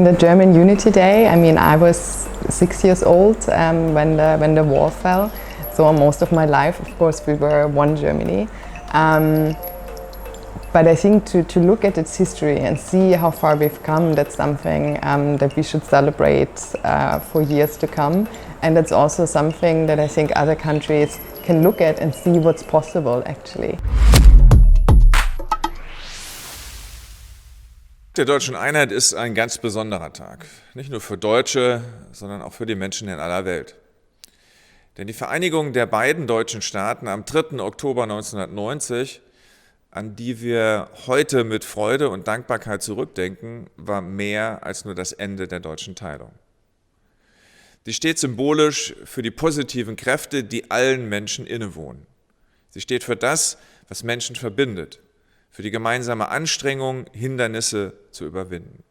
The German Unity Day, I mean, I was 6 years old when the wall fell. So most of my life, of course, we were one Germany. But I think to look at its history and see how far we've come, that's something that we should celebrate for years to come. And that's also something that I think other countries can look at and see what's possible actually. Der Deutschen Einheit ist ein ganz besonderer Tag. Nicht nur für Deutsche, sondern auch für die Menschen in aller Welt. Denn die Vereinigung der beiden deutschen Staaten am 3. Oktober 1990, an die wir heute mit Freude und Dankbarkeit zurückdenken, war mehr als nur das Ende der deutschen Teilung. Sie steht symbolisch für die positiven Kräfte, die allen Menschen innewohnen. Sie steht für das, was Menschen verbindet, für die gemeinsame Anstrengung, Hindernisse zu überwinden.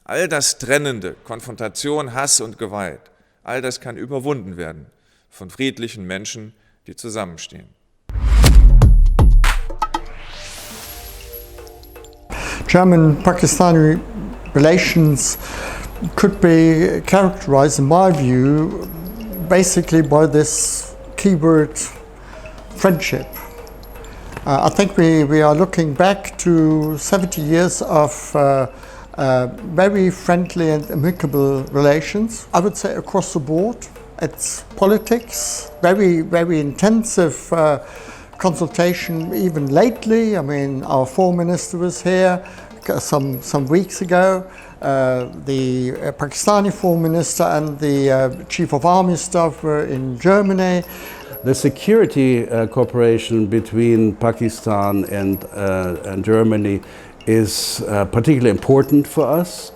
All das Trennende, Konfrontation, Hass und Gewalt, all das kann überwunden werden von friedlichen Menschen, die zusammenstehen. German-Pakistani relations could be characterized, in my view, basically by this keyword friendship. I think we are looking back to 70 years of very friendly and amicable relations, I would say across the board. It's politics, very intensive consultation even lately. I mean, our foreign minister was here some weeks ago. The Pakistani foreign minister and the chief of army staff were in Germany. The security cooperation between Pakistan and Germany is particularly important for us.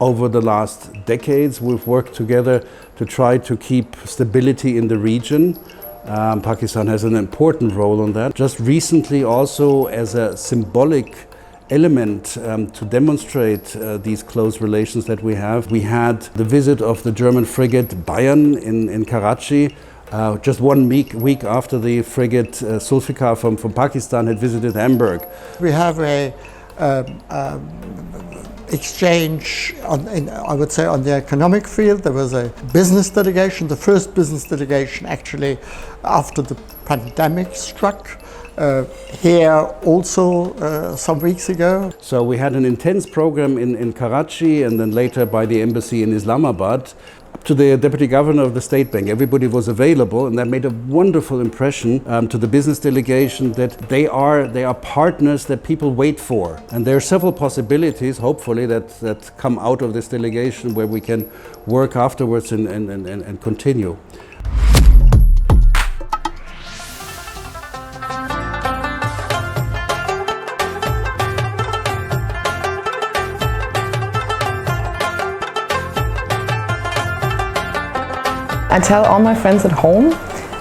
Over the last decades, we've worked together to try to keep stability in the region. Pakistan has an important role on that. Just recently also as a symbolic element to demonstrate these close relations that we have. We had the visit of the German frigate Bayern in Karachi, just 1 week after the frigate Zulfikar from Pakistan had visited Hamburg. We have a exchange I would say on the economic field. There was a business delegation, the first business delegation actually after the pandemic struck. Here also some weeks ago. So we had an intense program in Karachi and then later by the embassy in Islamabad. Up to the deputy governor of the State Bank, everybody was available, and that made a wonderful impression to the business delegation that they are partners that people wait for. And there are several possibilities, hopefully, that come out of this delegation where we can work afterwards and continue. I tell all my friends at home,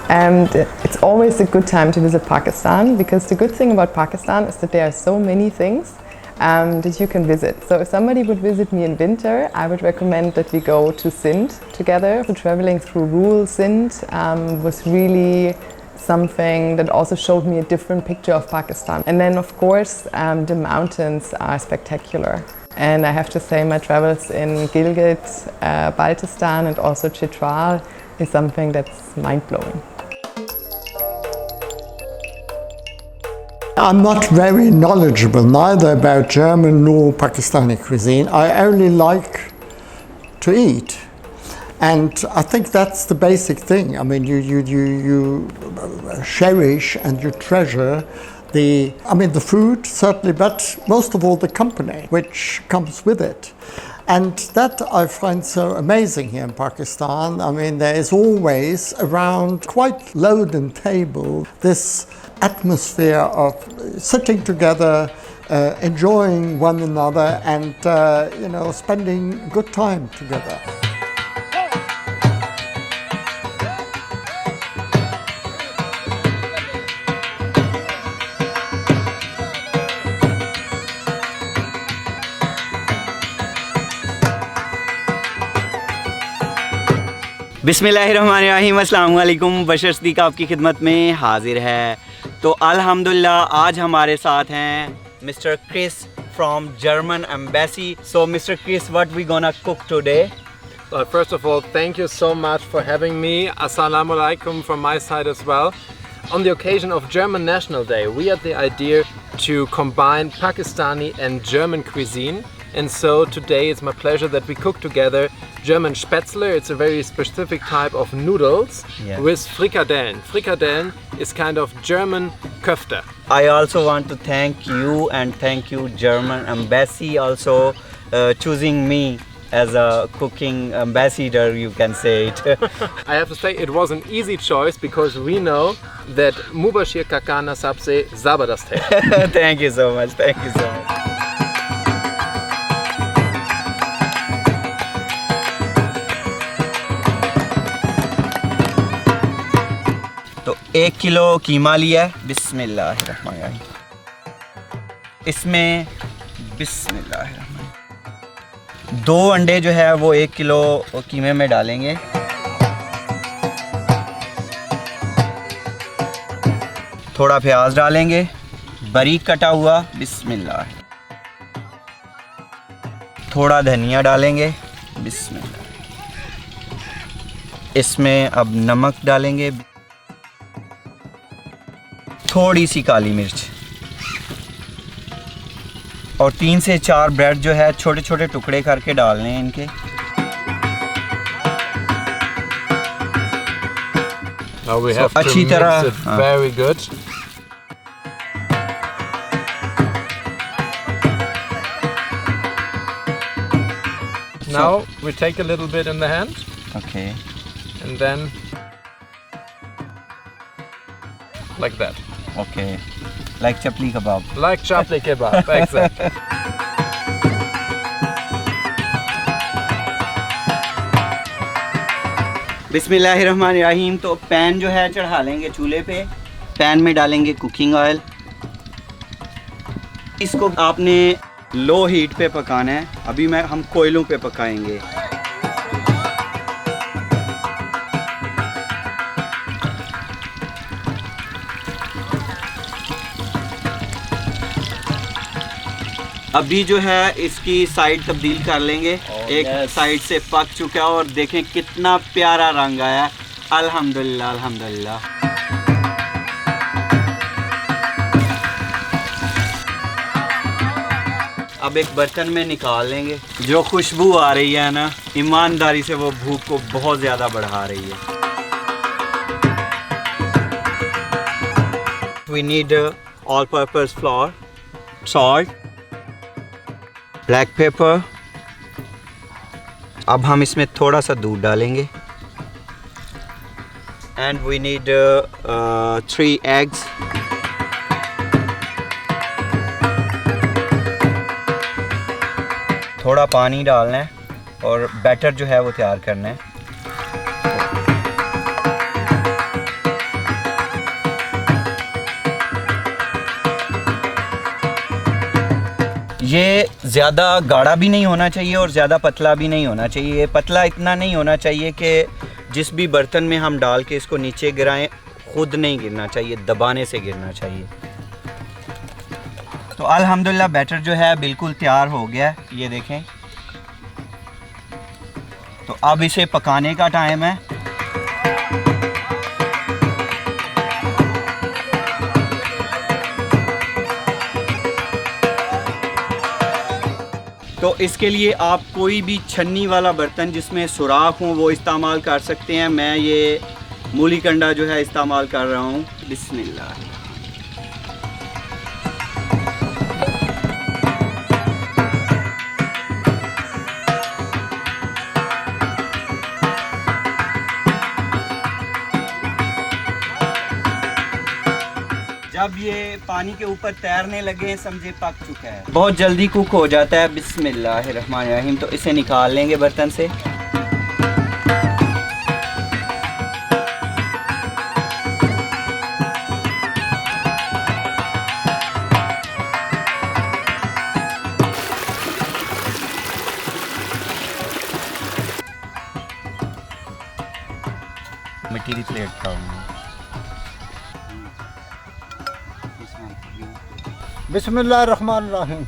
and it's always a good time to visit Pakistan, because the good thing about Pakistan is that there are so many things that you can visit. So if somebody would visit me in winter, I would recommend that we go to Sindh together. So traveling through rural Sindh was really something that also showed me a different picture of Pakistan. And then of course the mountains are spectacular. And I have to say my travels in Gilgit, Baltistan and also Chitral is something that's mind-blowing. I'm not very knowledgeable neither about German nor Pakistani cuisine. I only like to eat. And I think that's the basic thing. I mean, you cherish and you treasure the food, certainly, but most of all the company which comes with it. And that I find so amazing here in Pakistan. I mean, there is always around quite loaded table this atmosphere of sitting together, enjoying one another and spending good time together. बिस्मिल्लाहिर्रहमानिर्रहीम, अस्सलाम वालेकुम। बशर सिद्दीक आपकी खिदमत में हाजिर है। तो अल्हम्दुलिल्लाह आज हमारे साथ हैं mister Chris from German embassy. So Mr. Chris, what we gonna cook today? First of all, thank you so much for having me. Assalamu alaikum from my side as well. On the occasion of German National Day, we had the idea to combine Pakistani and German cuisine. And so today it's my pleasure that we cook together German Spätzle. It's a very specific type of noodles with frikadellen. Frikadellen is kind of German köfte. I also want to thank you and thank you German embassy also choosing me as a cooking ambassador, you can say it. I have to say it was an easy choice because we know that Mubashir Kakana sabse zabardast hai. Thank you so much. Thank you so much. तो 1 kilo कीमा लिया है। बिस्मिल्लाहिर्रहमानिर्रहीम। इसमें बिस्मिल्लाहिर्रहमानिर्रहीम 2 अंडे जो है वो 1 किलो कीमे में डालेंगे। थोड़ा प्याज डालेंगे बारीक कटा हुआ। बिस्मिल्लाह। थोड़ा धनिया डालेंगे। बिस्मिल्लाह। इसमें अब नमक डालेंगे, थोड़ी सी काली मिर्च और 3 से 4 ब्रेड जो है छोटे छोटे टुकड़े करके डालने हैं इनके। Now we have अच्छी to तरह mix it very good. Now we take a little bit in the hand Okay. and then like that. Okay. Like chapli kebab. Like chapli kebab, exactly. बिस्मिल्लाहिर्रहमानिर्रहीम। तो पैन जो है चढ़ा लेंगे चूल्हे पे। पैन में डालेंगे कुकिंग ऑयल। इसको आपने लो हीट पे पकाना है। अभी हम कोयलों पे पकाएंगे। अभी जो है इसकी साइड तब्दील कर लेंगे। एक साइड से पक चुका है और देखें कितना प्यारा रंग आया। अल्हम्दुलिल्लाह अल्हम्दुलिल्लाह। अब एक बर्तन में निकाल लेंगे। जो खुशबू आ रही है ना, ईमानदारी से वो भूख को बहुत ज़्यादा बढ़ा रही है। We need all-purpose flour, salt, black pepper. अब हम इसमें थोड़ा सा दूध डालेंगे। And we need 3 eggs. थोड़ा पानी डालना है और बैटर जो है वो तैयार करना है। ये ज़्यादा गाढ़ा भी नहीं होना चाहिए और ज़्यादा पतला भी नहीं होना चाहिए। ये पतला इतना नहीं होना चाहिए कि जिस भी बर्तन में हम डाल के इसको नीचे गिराएं खुद नहीं गिरना चाहिए, दबाने से गिरना चाहिए। तो अल्हम्दुलिल्लाह बैटर जो है बिल्कुल तैयार हो गया है। ये देखें। तो अब इसे पकाने का टाइम है। तो इसके लिए आप कोई भी छन्नी वाला बर्तन जिसमें सुराख हो वो इस्तेमाल कर सकते हैं। मैं ये मूली कंडा जो है इस्तेमाल कर रहा हूँ। बिस्मिल्लाह। जब ये पानी के ऊपर तैरने लगे समझे पक चुका है। बहुत जल्दी कुक हो जाता है। बिस्मिल्लाहिर्रहमानिर्रहीम। तो इसे निकाल लेंगे बर्तन से। मिट्टी की प्लेट खाऊंगा। बिस्मिल्लाहिर्रहमानिर्रहीम।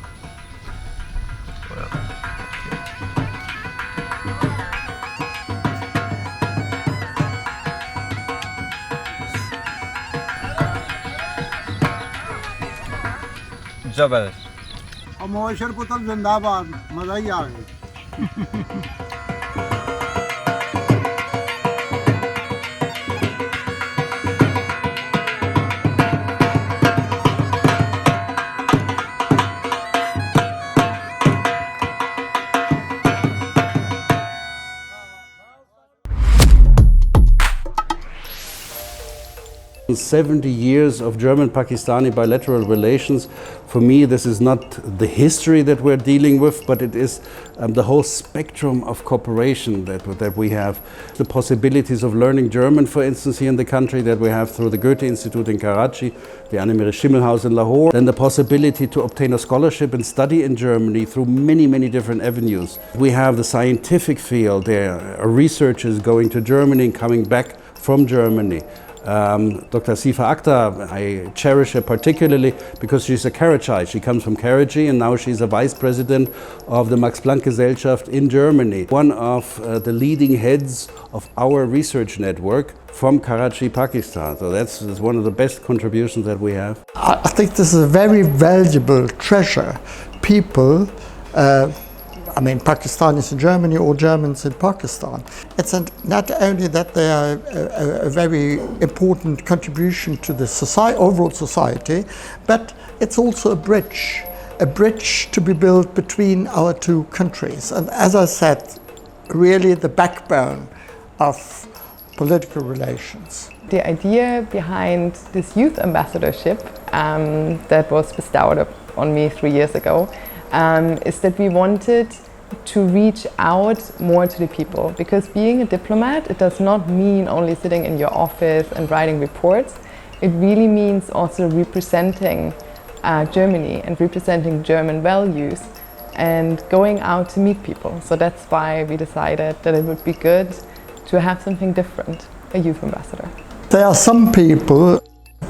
जबरदस्त। और मोशर पुत्र जिंदाबाद, मजा ही आ गया। In 70 years of German-Pakistani bilateral relations, for me this is not the history that we're dealing with, but it is the whole spectrum of cooperation that we have. The possibilities of learning German, for instance, here in the country that we have through the Goethe Institute in Karachi, the Anne-Marie Schimmelhaus in Lahore, then the possibility to obtain a scholarship and study in Germany through many, many different avenues. We have the scientific field, there are researchers going to Germany and coming back from Germany. Dr. Sifa Akhtar, I cherish her particularly because she's a Karachite. She comes from Karachi and now she's a vice president of the Max Planck Gesellschaft in Germany. One of the leading heads of our research network from Karachi, Pakistan. So that's one of the best contributions that we have. I think this is a very valuable treasure. People, Pakistanis in Germany or Germans in Pakistan. It's not only that they are a very important contribution to the overall society, but it's also a bridge to be built between our two countries. And as I said, really the backbone of political relations. The idea behind this youth ambassadorship that was bestowed on me 3 years ago is that we wanted to reach out more to the people, because being a diplomat, it does not mean only sitting in your office and writing reports. It really means also representing Germany and representing German values and going out to meet people. So that's why we decided that it would be good to have something different, a youth ambassador. There are some people,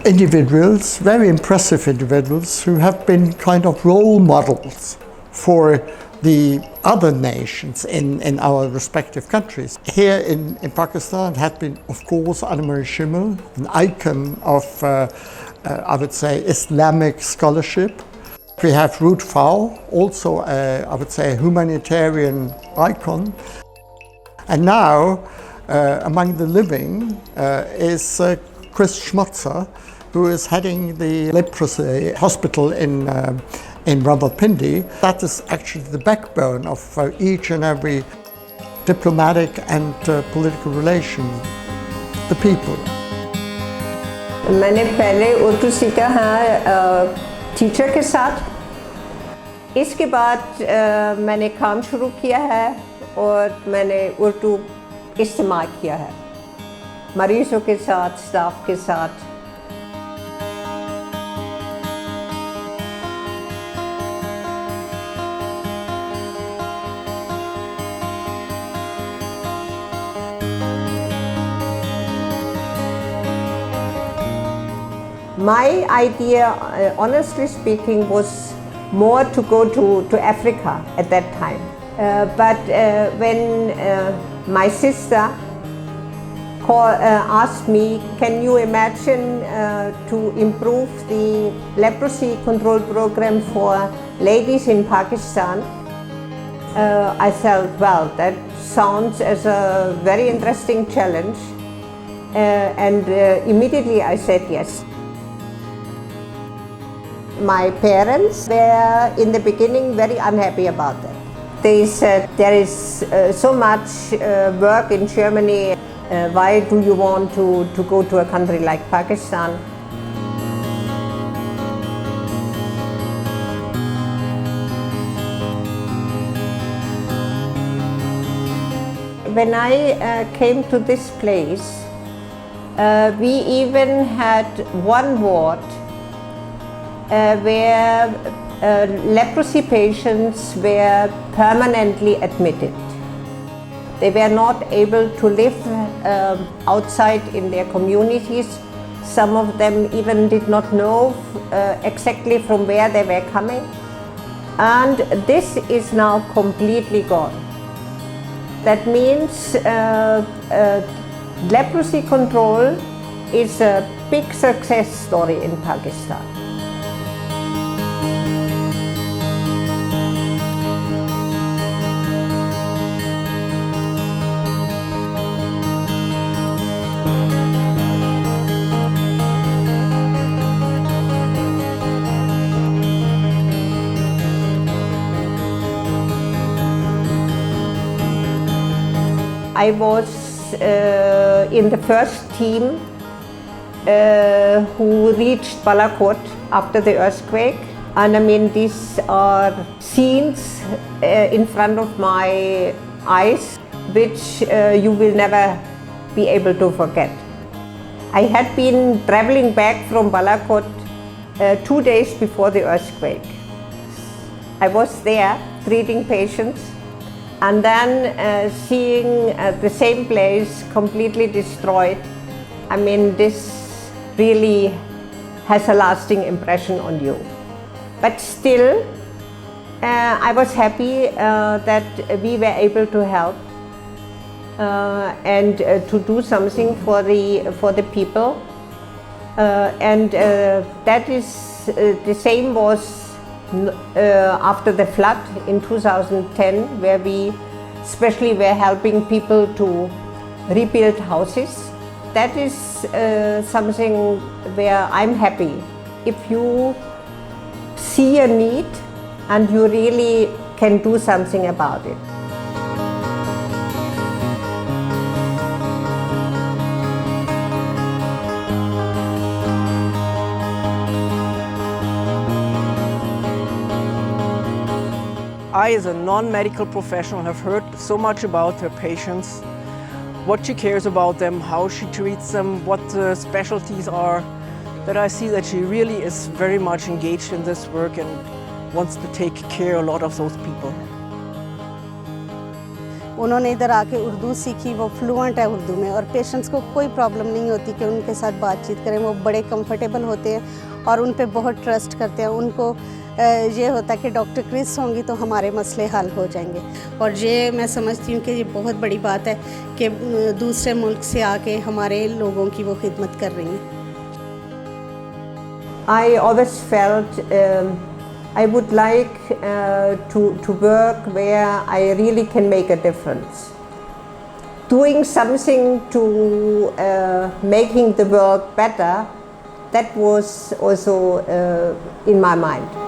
individuals, very impressive individuals, who have been kind of role models for the other nations in our respective countries. Here in Pakistan had been, of course, Anne-Marie Schimmel, an icon of, I would say, Islamic scholarship. We have Ruth Fau, also, I would say, a humanitarian icon. And now, among the living is Chris Schmutzer, who is heading the leprosy hospital in Rawalpindi. That is actually the backbone of each and every diplomatic and political relation, the people. मैंने पहले उर्दू सीखा है teacher के साथ। इसके बाद मैंने काम शुरू किया है और मैंने उर्दू इस्तेमाल किया है मरीजों के साथ, स्टाफ के साथ। My idea, honestly speaking, was more to go to Africa at that time. But when my sister asked me, can you imagine to improve the leprosy control program for ladies in Pakistan? I felt, well, that sounds as a very interesting challenge. And immediately I said yes. My parents were in the beginning very unhappy about that. They said, there is so much work in Germany, why do you want to go to a country like Pakistan? When I came to this place, we even had one ward where leprosy patients were permanently admitted. They were not able to live outside in their communities. Some of them even did not know exactly from where they were coming. And this is now completely gone. That means leprosy control is a big success story in Pakistan. I was in the first team who reached Balakot after the earthquake. And I mean, these are scenes in front of my eyes which you will never be able to forget. I had been traveling back from Balakot 2 days before the earthquake. I was there treating patients and then seeing the same place completely destroyed. I mean, this really has a lasting impression on you. But still, I was happy that we were able to help and to do something for the people. And that is the same was after the flood in 2010, where we especially were helping people to rebuild houses. That is something where I'm happy. If you see a need and you really can do something about it. I, as a non-medical professional, have heard so much about her patients, what she cares about them, how she treats them, what the specialties are, that I see that she really is very much engaged in this work and wants to take care a lot of those people. उन्होंने इधर आके उर्दू सीखी, वो fluent है उर्दू में और patients को कोई प्रॉब्लम नहीं होती कि उनके साथ बातचीत करें, वो बड़े कंफर्टेबल होते हैं और उन पे बहुत ट्रस्ट करते हैं। उनको ये होता है कि डॉक्टर क्रिस होंगी तो हमारे मसले हल हो जाएंगे और ये मैं समझती हूँ कि ये बहुत बड़ी बात है कि दूसरे मुल्क से आके हमारे लोगों की वो खिदमत कर रही हैं। I always felt I would like to work where I really can make a difference. Doing something to making the world better, that was also in my mind.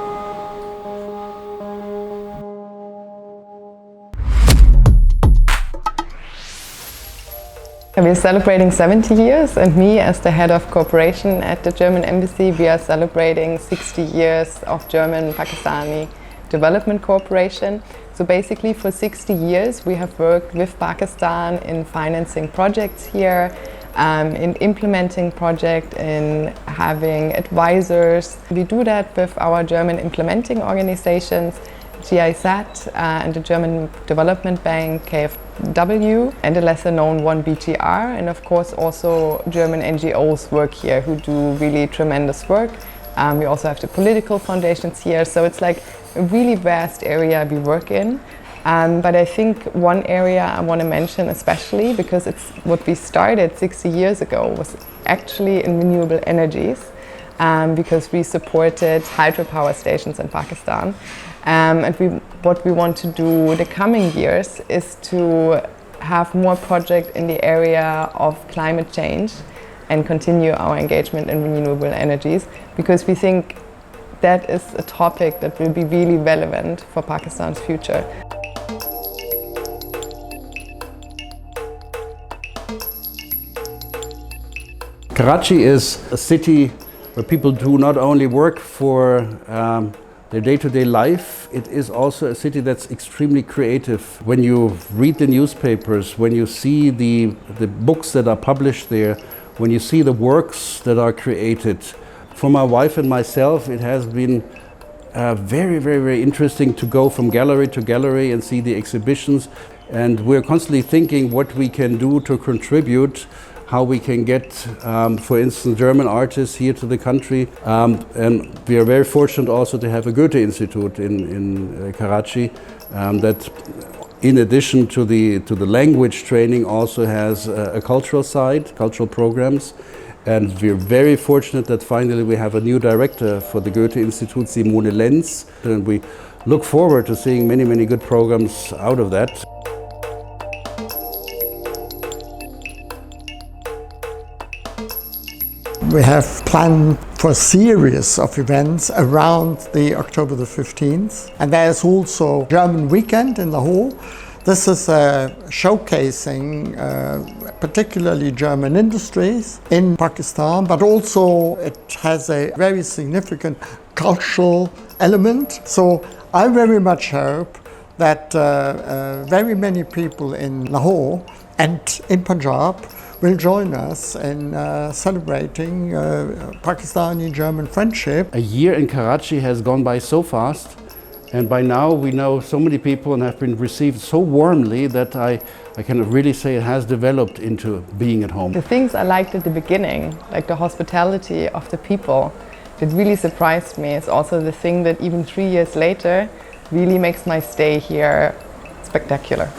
We're celebrating 70 years, and me as the head of cooperation at the German Embassy, we are celebrating 60 years of German-Pakistani development cooperation. So basically for 60 years we have worked with Pakistan in financing projects here, in implementing projects, in having advisors. We do that with our German implementing organizations, GIZ and the German Development Bank, KfW, and the lesser known one BGR, and of course also German NGOs work here who do really tremendous work. We also have the political foundations here, so it's like a really vast area we work in. But I think one area I want to mention especially, because it's what we started 60 years ago, was actually in renewable energies, because we supported hydropower stations in Pakistan. And what we want to do the coming years is to have more projects in the area of climate change and continue our engagement in renewable energies, because we think that is a topic that will be really relevant for Pakistan's future. Karachi is a city where people do not only work for their day-to-day life, it is also a city that's extremely creative. When you read the newspapers, when you see the books that are published there, when you see the works that are created, for my wife and myself, it has been very, very, very interesting to go from gallery to gallery and see the exhibitions. And we're constantly thinking what we can do to contribute, how we can get, for instance, German artists here to the country. And we are very fortunate also to have a Goethe Institute in Karachi that, in addition to the language training, also has a cultural side, cultural programs. And we're very fortunate that finally we have a new director for the Goethe Institute, Simone Lenz. And we look forward to seeing many, many good programs out of that. We have planned for a series of events around the October the 15th. And there's also German weekend in Lahore. This is showcasing particularly German industries in Pakistan, but also it has a very significant cultural element. So I very much hope that very many people in Lahore and in Punjab will join us in celebrating Pakistani-German friendship. A year in Karachi has gone by so fast, and by now we know so many people and have been received so warmly that I can really say it has developed into being at home. The things I liked at the beginning, like the hospitality of the people, that really surprised me is also the thing that even 3 years later really makes my stay here spectacular.